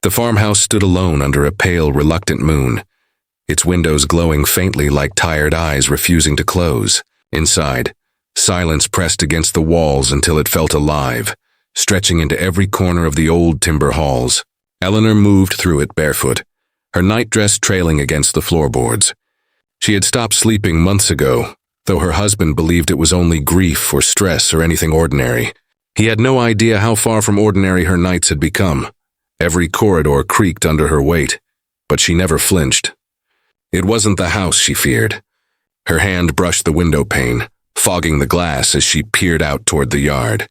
The farmhouse stood alone under a pale, reluctant moon, its windows glowing faintly like tired eyes refusing to close. Inside, silence pressed against the walls until it felt alive, stretching into every corner of the old timber halls. Eleanor moved through it barefoot, her nightdress trailing against the floorboards. She had stopped sleeping months ago, though her husband believed it was only grief or stress or anything ordinary. He had no idea how far from ordinary her nights had become. Every corridor creaked under her weight, but she never flinched. It wasn't the house she feared. Her hand brushed the window pane, fogging the glass as she peered out toward the yard.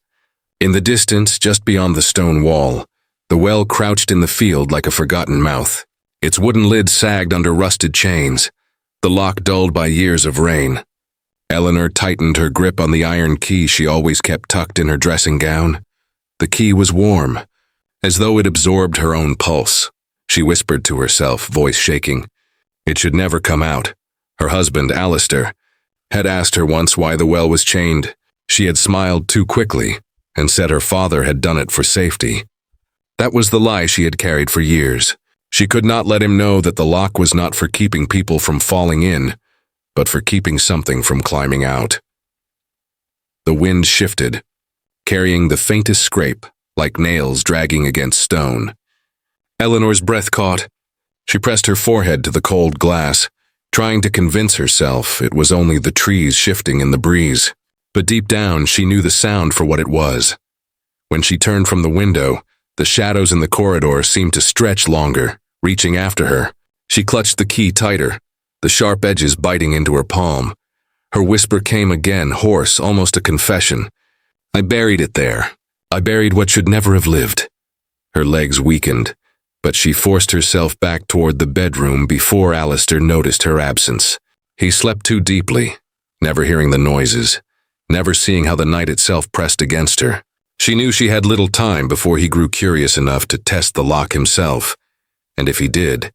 In the distance, just beyond the stone wall, the well crouched in the field like a forgotten mouth. Its wooden lid sagged under rusted chains, the lock dulled by years of rain. Eleanor tightened her grip on the iron key she always kept tucked in her dressing gown. The key was warm, as though it absorbed her own pulse. She whispered to herself, voice shaking. It should never come out. Her husband, Alistair, had asked her once why the well was chained. She had smiled too quickly and said her father had done it for safety. That was the lie she had carried for years. She could not let him know that the lock was not for keeping people from falling in, but for keeping something from climbing out. The wind shifted, carrying the faintest scrape, like nails dragging against stone. Eleanor's breath caught. She pressed her forehead to the cold glass, trying to convince herself it was only the trees shifting in the breeze. But deep down, she knew the sound for what it was. When she turned from the window, the shadows in the corridor seemed to stretch longer, reaching after her. She clutched the key tighter, the sharp edges biting into her palm. Her whisper came again, hoarse, almost a confession. I buried it there. I buried what should never have lived. Her legs weakened, but she forced herself back toward the bedroom before Alistair noticed her absence. He slept too deeply, never hearing the noises, never seeing how the night itself pressed against her. She knew she had little time before he grew curious enough to test the lock himself, and if he did,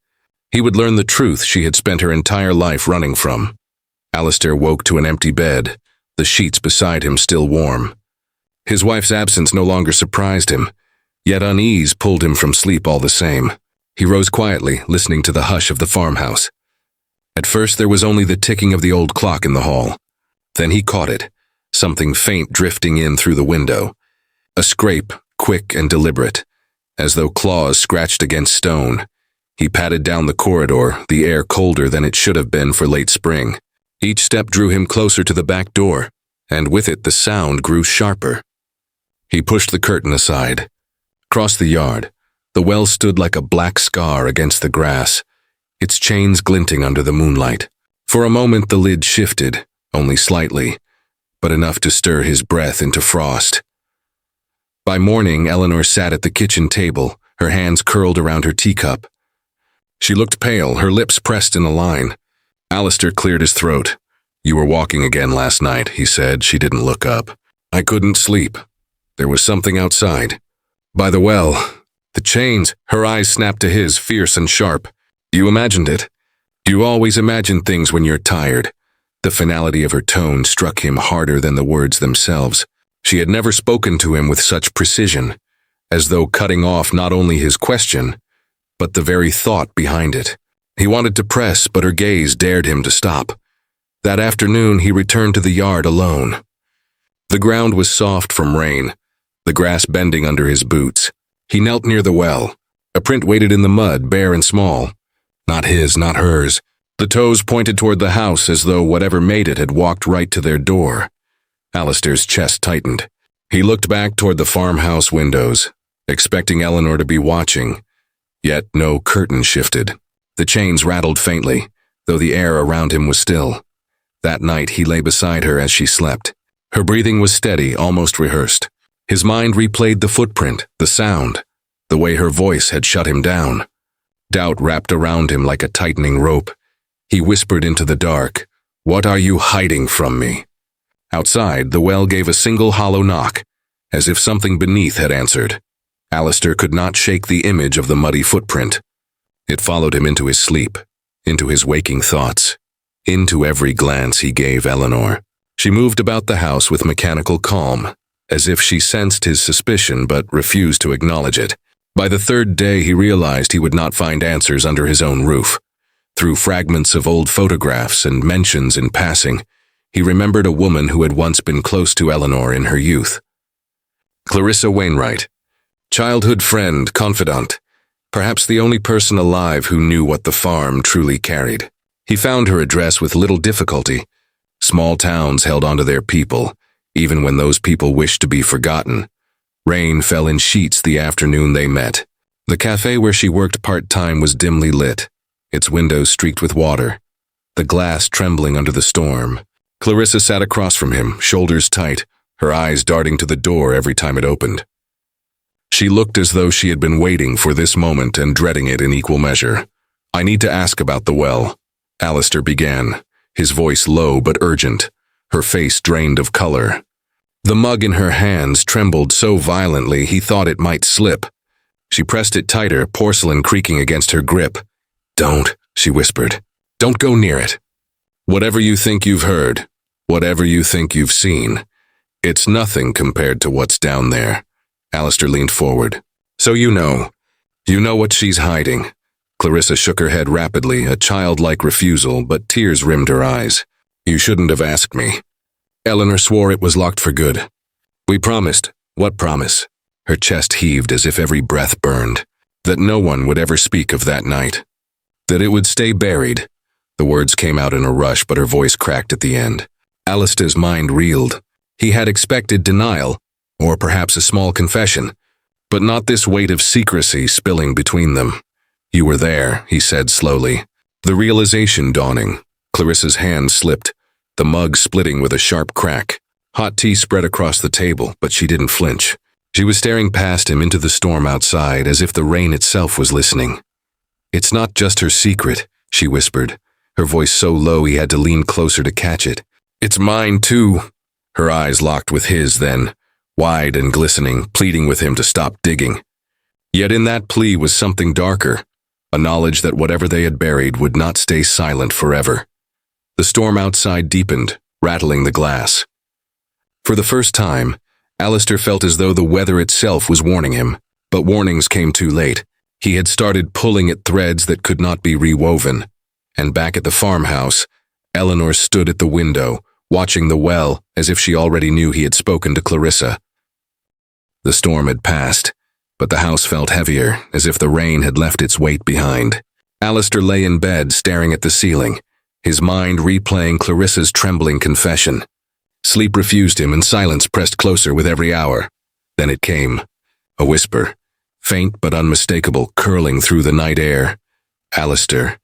he would learn the truth she had spent her entire life running from. Alistair woke to an empty bed, the sheets beside him still warm. His wife's absence no longer surprised him, yet unease pulled him from sleep all the same. He rose quietly, listening to the hush of the farmhouse. At first there was only the ticking of the old clock in the hall. Then he caught it, something faint drifting in through the window. A scrape, quick and deliberate, as though claws scratched against stone. He padded down the corridor, the air colder than it should have been for late spring. Each step drew him closer to the back door, and with it the sound grew sharper. He pushed the curtain aside. Across the yard, the well stood like a black scar against the grass, its chains glinting under the moonlight. For a moment the lid shifted, only slightly, but enough to stir his breath into frost. By morning, Eleanor sat at the kitchen table, her hands curled around her teacup. She looked pale, her lips pressed in a line. Alistair cleared his throat. You were walking again last night, he said. She didn't look up. I couldn't sleep. There was something outside. By the well, the chains. Her eyes snapped to his, fierce and sharp. You imagined it. You always imagine things when you're tired. The finality of her tone struck him harder than the words themselves. She had never spoken to him with such precision, as though cutting off not only his question, but the very thought behind it. He wanted to press, but her gaze dared him to stop. That afternoon he returned to the yard alone. The ground was soft from rain, the grass bending under his boots. He knelt near the well. A print waited in the mud, bare and small. Not his, not hers. The toes pointed toward the house as though whatever made it had walked right to their door. Alistair's chest tightened. He looked back toward the farmhouse windows, expecting Eleanor to be watching. Yet no curtain shifted. The chains rattled faintly, though the air around him was still. That night he lay beside her as she slept. Her breathing was steady, almost rehearsed. His mind replayed the footprint, the sound, the way her voice had shut him down. Doubt wrapped around him like a tightening rope. He whispered into the dark, "What are you hiding from me?" Outside, the well gave a single hollow knock, as if something beneath had answered. Alistair could not shake the image of the muddy footprint. It followed him into his sleep, into his waking thoughts, into every glance he gave Eleanor. She moved about the house with mechanical calm, as if she sensed his suspicion but refused to acknowledge it. By the third day, he realized he would not find answers under his own roof. Through fragments of old photographs and mentions in passing, he remembered a woman who had once been close to Eleanor in her youth. Clarissa Wainwright. Childhood friend, confidant, perhaps the only person alive who knew what the farm truly carried. He found her address with little difficulty. Small towns held onto their people, even when those people wished to be forgotten. Rain fell in sheets the afternoon they met. The cafe where she worked part-time was dimly lit, its windows streaked with water, the glass trembling under the storm. Clarissa sat across from him, shoulders tight, her eyes darting to the door every time it opened. She looked as though she had been waiting for this moment and dreading it in equal measure. "I need to ask about the well," Alistair began, his voice low but urgent, her face drained of color. The mug in her hands trembled so violently he thought it might slip. She pressed it tighter, porcelain creaking against her grip. "Don't," she whispered. "Don't go near it. Whatever you think you've heard, whatever you think you've seen, it's nothing compared to what's down there." Alistair leaned forward. "So you know what she's hiding." Clarissa shook her head rapidly, a childlike refusal, but tears rimmed her eyes. "You shouldn't have asked me." Eleanor swore it was locked for good. "We promised." "What promise?" Her chest heaved as if every breath burned. "That no one would ever speak of that night. That it would stay buried." The words came out in a rush, but her voice cracked at the end. Alistair's mind reeled. He had expected denial, or perhaps a small confession, but not this weight of secrecy spilling between them. "You were there," he said slowly. The realization dawning, Clarissa's hand slipped, the mug splitting with a sharp crack. Hot tea spread across the table, but she didn't flinch. She was staring past him into the storm outside, as if the rain itself was listening. "It's not just her secret," she whispered, her voice so low he had to lean closer to catch it. "It's mine, too." Her eyes locked with his then, wide and glistening, pleading with him to stop digging. Yet in that plea was something darker, a knowledge that whatever they had buried would not stay silent forever. The storm outside deepened, rattling the glass. For the first time, Alistair felt as though the weather itself was warning him, but warnings came too late. He had started pulling at threads that could not be rewoven. And back at the farmhouse, Eleanor stood at the window, watching the well as if she already knew he had spoken to Clarissa. The storm had passed, but the house felt heavier, as if the rain had left its weight behind. Alistair lay in bed, staring at the ceiling, his mind replaying Clarissa's trembling confession. Sleep refused him, and silence pressed closer with every hour. Then it came, a whisper, faint but unmistakable, curling through the night air. "Alistair."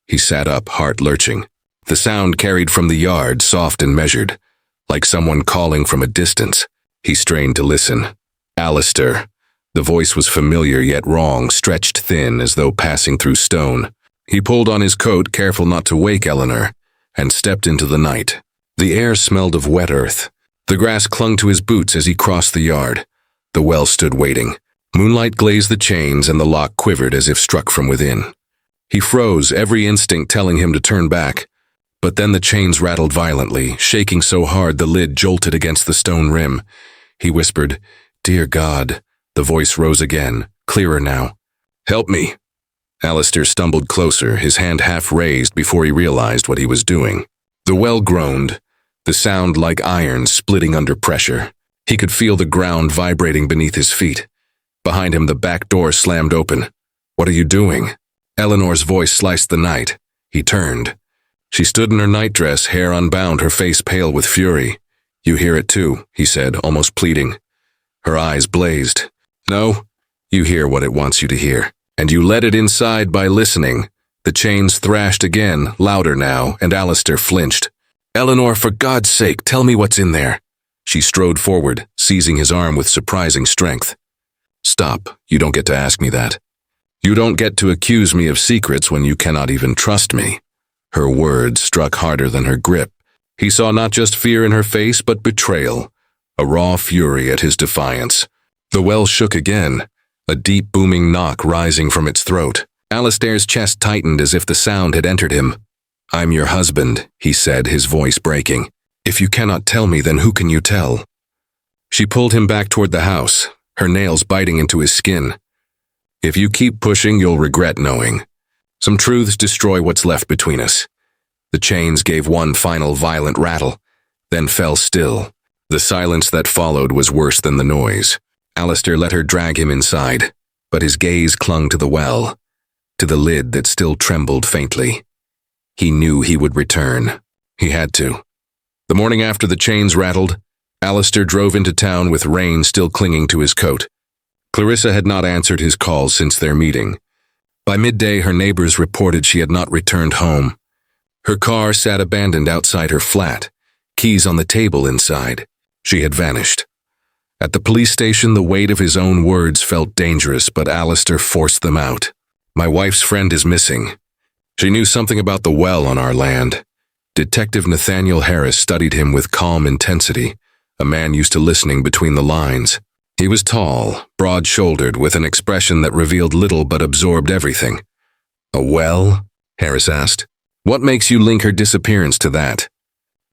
He sat up, heart lurching. The sound carried from the yard, soft and measured, like someone calling from a distance. He strained to listen. "Alistair." The voice was familiar yet wrong, stretched thin as though passing through stone. He pulled on his coat, careful not to wake Eleanor, and stepped into the night. The air smelled of wet earth. The grass clung to his boots as he crossed the yard. The well stood waiting. Moonlight glazed the chains, and the lock quivered as if struck from within. He froze, every instinct telling him to turn back. But then the chains rattled violently, shaking so hard the lid jolted against the stone rim. He whispered, "Dear God." The voice rose again, clearer now. "Help me." Alistair stumbled closer, his hand half raised before he realized what he was doing. The well groaned, the sound like iron splitting under pressure. He could feel the ground vibrating beneath his feet. Behind him, the back door slammed open. "What are you doing?" Eleanor's voice sliced the night. He turned. She stood in her nightdress, hair unbound, her face pale with fury. "You hear it too," he said, almost pleading. Her eyes blazed. "No, you hear what it wants you to hear. And you let it inside by listening." The chains thrashed again, louder now, and Alistair flinched. "Eleanor, for God's sake, tell me what's in there." She strode forward, seizing his arm with surprising strength. "Stop, you don't get to ask me that. You don't get to accuse me of secrets when you cannot even trust me." Her words struck harder than her grip. He saw not just fear in her face, but betrayal, a raw fury at his defiance. The well shook again, a deep booming knock rising from its throat. Alistair's chest tightened as if the sound had entered him. "I'm your husband," he said, his voice breaking. "If you cannot tell me, then who can you tell?" She pulled him back toward the house, her nails biting into his skin. If you keep pushing, you'll regret knowing. Some truths destroy what's left between us. The chains gave one final violent rattle, then fell still. The silence that followed was worse than the noise. Alistair let her drag him inside, but his gaze clung to the well, to the lid that still trembled faintly. He knew he would return. He had to. The morning after the chains rattled, Alistair drove into town with rain still clinging to his coat. Clarissa had not answered his calls since their meeting. By midday, her neighbors reported she had not returned home. Her car sat abandoned outside her flat, keys on the table inside. She had vanished. At the police station, the weight of his own words felt dangerous, but Alistair forced them out. My wife's friend is missing. She knew something about the well on our land. Detective Nathaniel Harris studied him with calm intensity, a man used to listening between the lines. He was tall, broad-shouldered, with an expression that revealed little but absorbed everything. A well? Harris asked. What makes you link her disappearance to that?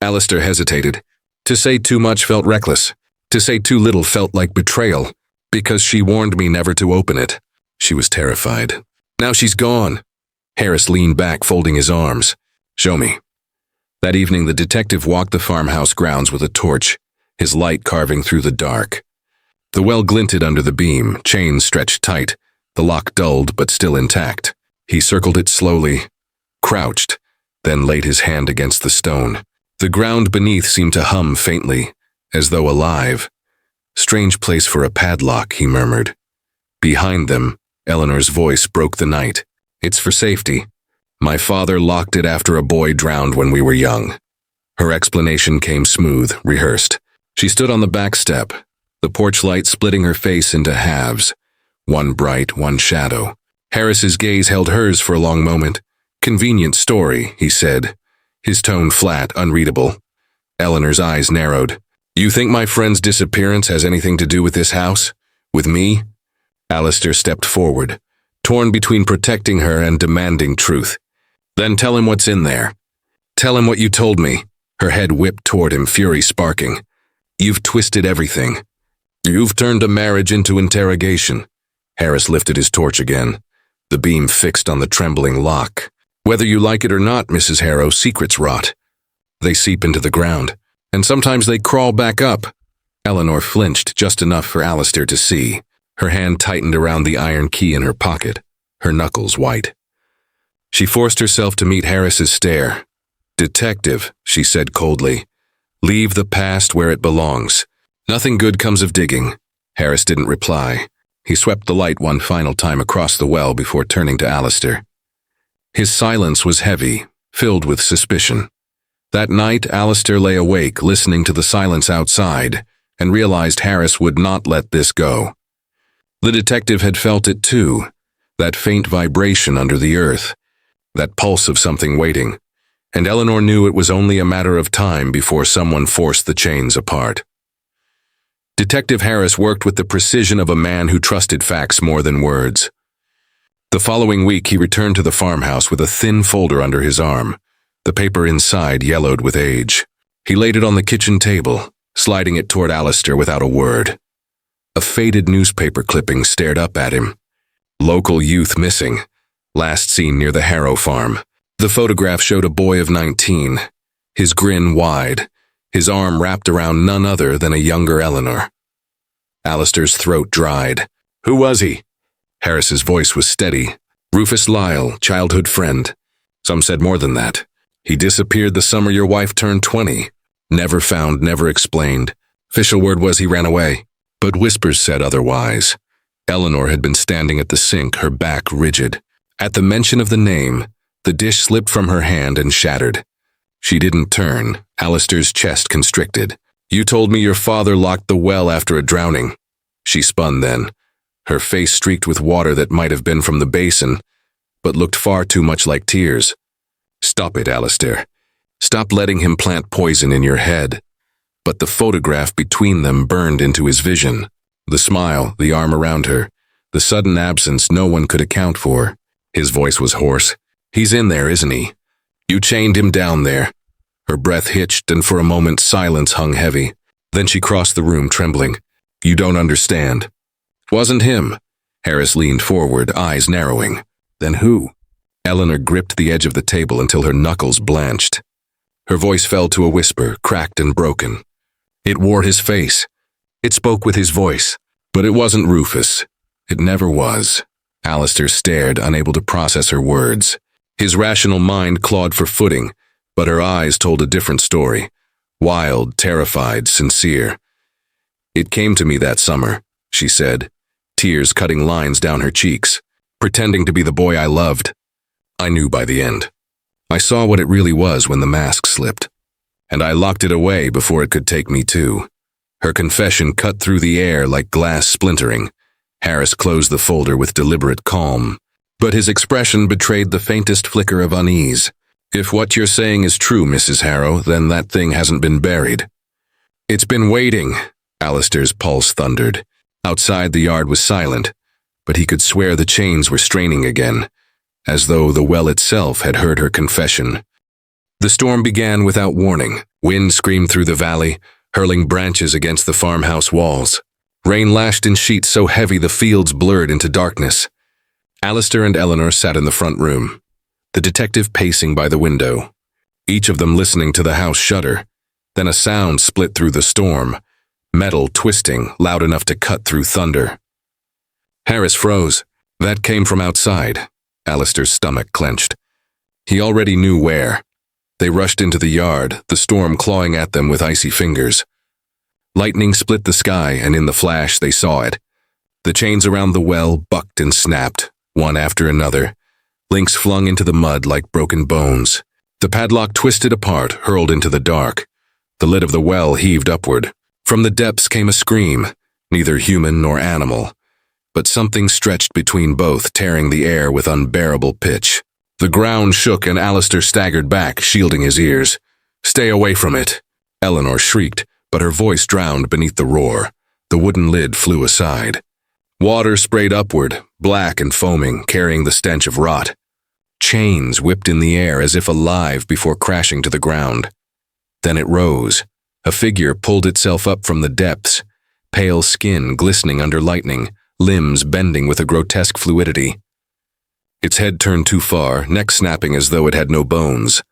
Alistair hesitated. To say too much felt reckless. To say too little felt like betrayal, because she warned me never to open it. She was terrified. Now she's gone. Harris leaned back, folding his arms. Show me. That evening, the detective walked the farmhouse grounds with a torch, his light carving through the dark. The well glinted under the beam, chains stretched tight, the lock dulled but still intact. He circled it slowly, crouched, then laid his hand against the stone. The ground beneath seemed to hum faintly, as though alive. Strange place for a padlock, he murmured. Behind them, Eleanor's voice broke the night. It's for safety. My father locked it after a boy drowned when we were young. Her explanation came smooth, rehearsed. She stood on the back step, the porch light splitting her face into halves, one bright, one shadow. Harris's gaze held hers for a long moment. Convenient story, he said, his tone flat, unreadable. Eleanor's eyes narrowed. You think my friend's disappearance has anything to do with this house? With me? Alistair stepped forward, torn between protecting her and demanding truth. Then tell him what's in there. Tell him what you told me. Her head whipped toward him, fury sparking. You've twisted everything. You've turned a marriage into interrogation. Harris lifted his torch again, the beam fixed on the trembling lock. Whether you like it or not, Mrs. Harrow, secrets rot. They seep into the ground, and sometimes they crawl back up. Eleanor flinched just enough for Alistair to see. Her hand tightened around the iron key in her pocket, her knuckles white. She forced herself to meet Harris's stare. Detective, she said coldly, leave the past where it belongs. Nothing good comes of digging. Harris didn't reply. He swept the light one final time across the well before turning to Alistair. His silence was heavy, filled with suspicion. That night, Alistair lay awake, listening to the silence outside, and realized Harris would not let this go. The detective had felt it too, that faint vibration under the earth, that pulse of something waiting, and Eleanor knew it was only a matter of time before someone forced the chains apart. Detective Harris worked with the precision of a man who trusted facts more than words. The following week, he returned to the farmhouse with a thin folder under his arm, the paper inside yellowed with age. He laid it on the kitchen table, sliding it toward Alistair without a word. A faded newspaper clipping stared up at him. Local youth missing, last seen near the Harrow farm. The photograph showed a boy of 19, his grin wide, his arm wrapped around none other than a younger Eleanor. Alistair's throat dried. Who was he? Harris's voice was steady. Rufus Lyle, childhood friend. Some said more than that. He disappeared the summer your wife turned 20. Never found, never explained. Official word was he ran away. But whispers said otherwise. Eleanor had been standing at the sink, her back rigid. At the mention of the name, the dish slipped from her hand and shattered. She didn't turn. Alistair's chest constricted. You told me your father locked the well after a drowning. She spun then, her face streaked with water that might have been from the basin, but looked far too much like tears. Stop it, Alistair. Stop letting him plant poison in your head. But the photograph between them burned into his vision. The smile, the arm around her, the sudden absence no one could account for. His voice was hoarse. He's in there, isn't he? You chained him down there. Her breath hitched, and for a moment silence hung heavy. Then she crossed the room, trembling. You don't understand. It wasn't him. Harris leaned forward, eyes narrowing. Then who? Eleanor gripped the edge of the table until her knuckles blanched. Her voice fell to a whisper, cracked and broken. It wore his face. It spoke with his voice. But it wasn't Rufus. It never was. Alistair stared, unable to process her words. His rational mind clawed for footing, but her eyes told a different story. Wild, terrified, sincere. It came to me that summer, she said, tears cutting lines down her cheeks, pretending to be the boy I loved. I knew by the end. I saw what it really was when the mask slipped, and I locked it away before it could take me too. Her confession cut through the air like glass splintering. Harris closed the folder with deliberate calm, but his expression betrayed the faintest flicker of unease. If what you're saying is true, Mrs. Harrow, then that thing hasn't been buried. It's been waiting, Alistair's pulse thundered. Outside the yard was silent, but he could swear the chains were straining again, as though the well itself had heard her confession. The storm began without warning. Wind screamed through the valley, hurling branches against the farmhouse walls. Rain lashed in sheets so heavy the fields blurred into darkness. Alistair and Eleanor sat in the front room, the detective pacing by the window, each of them listening to the house shudder. Then a sound split through the storm, metal twisting loud enough to cut through thunder. Harris froze. That came from outside. Alistair's stomach clenched. He already knew where. They rushed into the yard, the storm clawing at them with icy fingers. Lightning split the sky, and in the flash they saw it. The chains around the well bucked and snapped, one after another. Links flung into the mud like broken bones. The padlock twisted apart, hurled into the dark. The lid of the well heaved upward. From the depths came a scream, neither human nor animal, but something stretched between both, tearing the air with unbearable pitch. The ground shook and Alistair staggered back, shielding his ears. "Stay away from it," Eleanor shrieked, but her voice drowned beneath the roar. The wooden lid flew aside. Water sprayed upward, black and foaming, carrying the stench of rot. Chains whipped in the air as if alive before crashing to the ground. Then it rose. A figure pulled itself up from the depths, pale skin glistening under lightning, limbs bending with a grotesque fluidity. Its head turned too far, neck snapping as though it had no bones.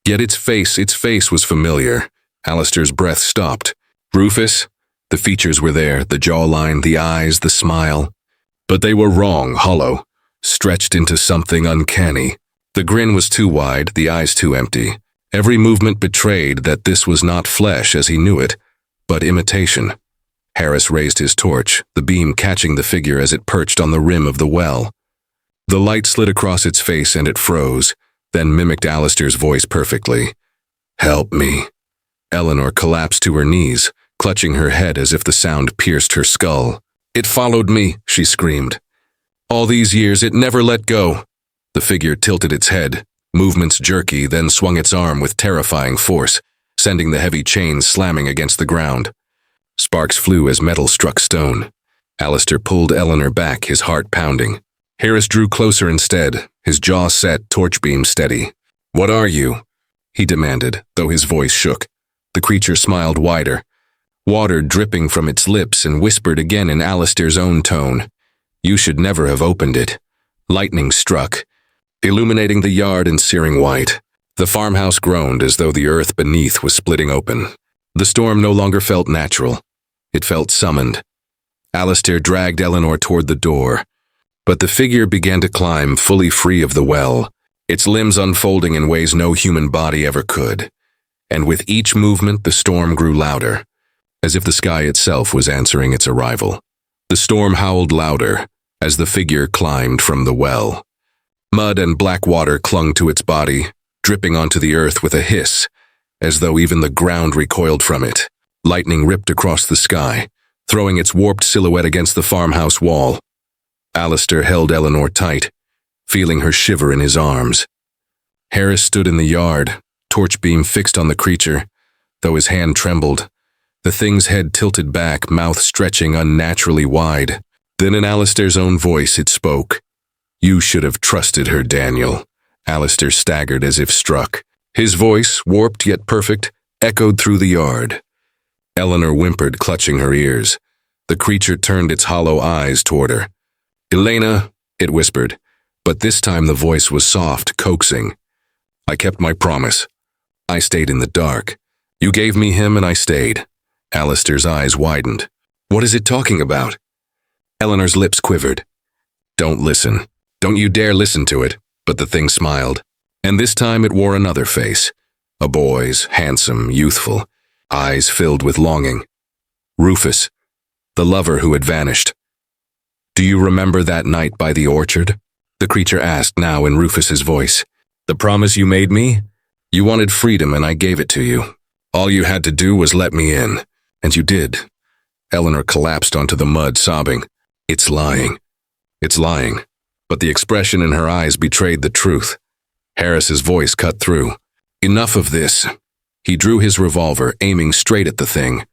Yet its face was familiar. Alistair's breath stopped. Rufus? The features were there, the jawline, the eyes, the smile. But they were wrong, hollow, stretched into something uncanny. The grin was too wide, the eyes too empty. Every movement betrayed that this was not flesh as he knew it, but imitation. Harris raised his torch, the beam catching the figure as it perched on the rim of the well. The light slid across its face and it froze, then mimicked Alistair's voice perfectly. "Help me." Eleanor collapsed to her knees, clutching her head as if the sound pierced her skull. "It followed me," she screamed. "All these years, it never let go." The figure tilted its head, movements jerky, then swung its arm with terrifying force, sending the heavy chains slamming against the ground. Sparks flew as metal struck stone. Alistair pulled Eleanor back, his heart pounding. Harris drew closer instead, his jaw set, torch beam steady. "What are you?" he demanded, though his voice shook. The creature smiled wider, water dripping from its lips, and whispered again in Alistair's own tone. "You should never have opened it." Lightning struck, illuminating the yard in searing white. The farmhouse groaned as though the earth beneath was splitting open. The storm no longer felt natural. It felt summoned. Alistair dragged Eleanor toward the door, but the figure began to climb, fully free of the well, its limbs unfolding in ways no human body ever could. And with each movement, the storm grew louder, as if the sky itself was answering its arrival. The storm howled louder as the figure climbed from the well. Mud and black water clung to its body, dripping onto the earth with a hiss, as though even the ground recoiled from it. Lightning ripped across the sky, throwing its warped silhouette against the farmhouse wall. Alistair held Eleanor tight, feeling her shiver in his arms. Harris stood in the yard, torch beam fixed on the creature, though his hand trembled. The thing's head tilted back, mouth stretching unnaturally wide. Then in Alistair's own voice it spoke. "You should have trusted her, Daniel." Alistair staggered as if struck. His voice, warped yet perfect, echoed through the yard. Eleanor whimpered, clutching her ears. The creature turned its hollow eyes toward her. Elena, it whispered, but this time the voice was soft, coaxing. I kept my promise. I stayed in the dark. You gave me him and I stayed. Alistair's eyes widened. What is it talking about? Eleanor's lips quivered. Don't listen. Don't you dare listen to it. But the thing smiled. And this time it wore another face. A boy's, handsome, youthful, eyes filled with longing. Rufus, the lover who had vanished. Do you remember that night by the orchard? The creature asked now in Rufus's voice. The promise you made me? You wanted freedom and I gave it to you. All you had to do was let me in. And you did. Eleanor collapsed onto the mud, sobbing. It's lying. It's lying. But the expression in her eyes betrayed the truth. Harris's voice cut through. Enough of this. He drew his revolver, aiming straight at the thing.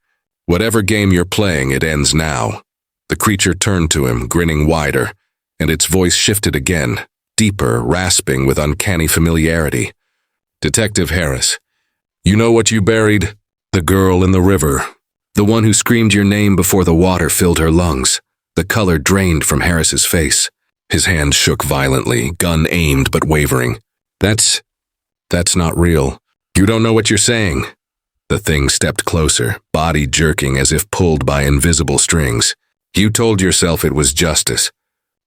Whatever game you're playing, it ends now. The creature turned to him, grinning wider, and its voice shifted again, deeper, rasping with uncanny familiarity. Detective Harris, you know what you buried? The girl in the river. The one who screamed your name before the water filled her lungs. The color drained from Harris's face. His hand shook violently, gun aimed but wavering. That's not real. You don't know what you're saying. The thing stepped closer, body jerking as if pulled by invisible strings. You told yourself it was justice,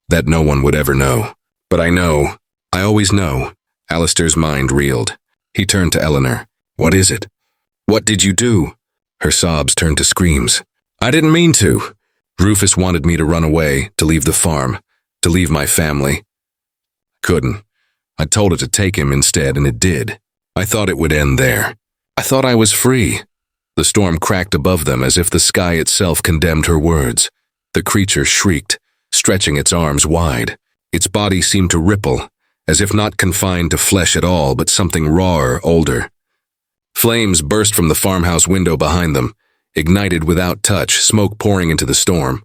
that no one would ever know. But I know. I always know. Alistair's mind reeled. He turned to Eleanor. What is it? What did you do? Her sobs turned to screams. I didn't mean to. Rufus wanted me to run away, to leave the farm, to leave my family. Couldn't. I told it to take him instead, and it did. I thought it would end there. I thought I was free. The storm cracked above them as if the sky itself condemned her words. The creature shrieked, stretching its arms wide. Its body seemed to ripple, as if not confined to flesh at all, but something rawer, older. Flames burst from the farmhouse window behind them, ignited without touch, smoke pouring into the storm.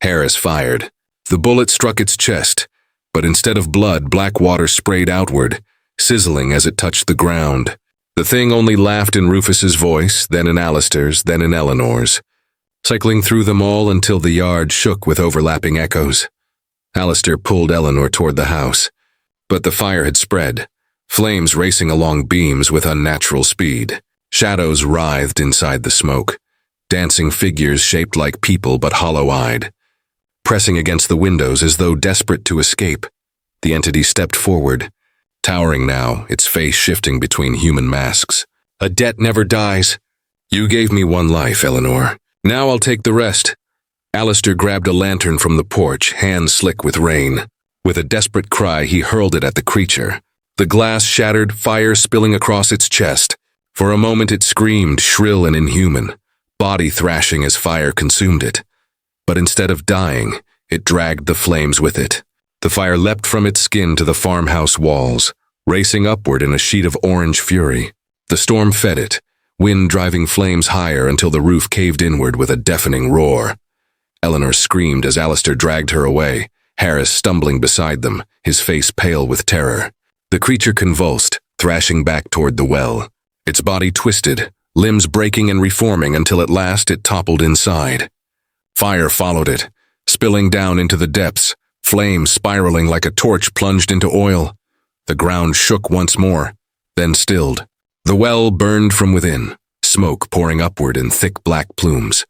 Harris fired. The bullet struck its chest, but instead of blood, black water sprayed outward, sizzling as it touched the ground. The thing only laughed in Rufus's voice, then in Alistair's, then in Eleanor's, cycling through them all until the yard shook with overlapping echoes. Alistair pulled Eleanor toward the house, but the fire had spread, flames racing along beams with unnatural speed. Shadows writhed inside the smoke, dancing figures shaped like people but hollow-eyed. Pressing against the windows as though desperate to escape, the entity stepped forward, towering now, its face shifting between human masks. A debt never dies. You gave me one life, Eleanor. Now I'll take the rest. Alistair grabbed a lantern from the porch, hands slick with rain. With a desperate cry, he hurled it at the creature. The glass shattered, fire spilling across its chest. For a moment it screamed, shrill and inhuman, body thrashing as fire consumed it. But instead of dying, it dragged the flames with it. The fire leapt from its skin to the farmhouse walls, racing upward in a sheet of orange fury. The storm fed it, wind driving flames higher until the roof caved inward with a deafening roar. Eleanor screamed as Alistair dragged her away, Harris stumbling beside them, his face pale with terror. The creature convulsed, thrashing back toward the well. Its body twisted, limbs breaking and reforming until at last it toppled inside. Fire followed it, spilling down into the depths, flames spiraling like a torch plunged into oil. The ground shook once more, then stilled. The well burned from within, smoke pouring upward in thick black plumes.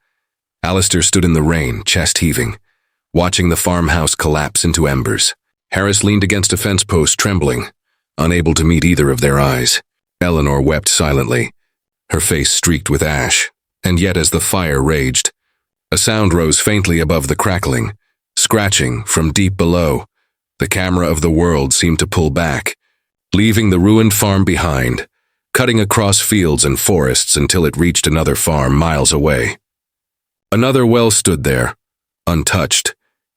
Alistair stood in the rain, chest heaving, watching the farmhouse collapse into embers. Harris leaned against a fence post, trembling, unable to meet either of their eyes. Eleanor wept silently, her face streaked with ash, and yet as the fire raged, a sound rose faintly above the crackling, scratching from deep below. The camera of the world seemed to pull back, leaving the ruined farm behind, cutting across fields and forests until it reached another farm miles away. Another well stood there, untouched,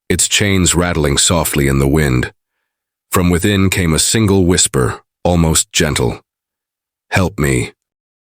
its chains rattling softly in the wind. From within came a single whisper, almost gentle. Help me.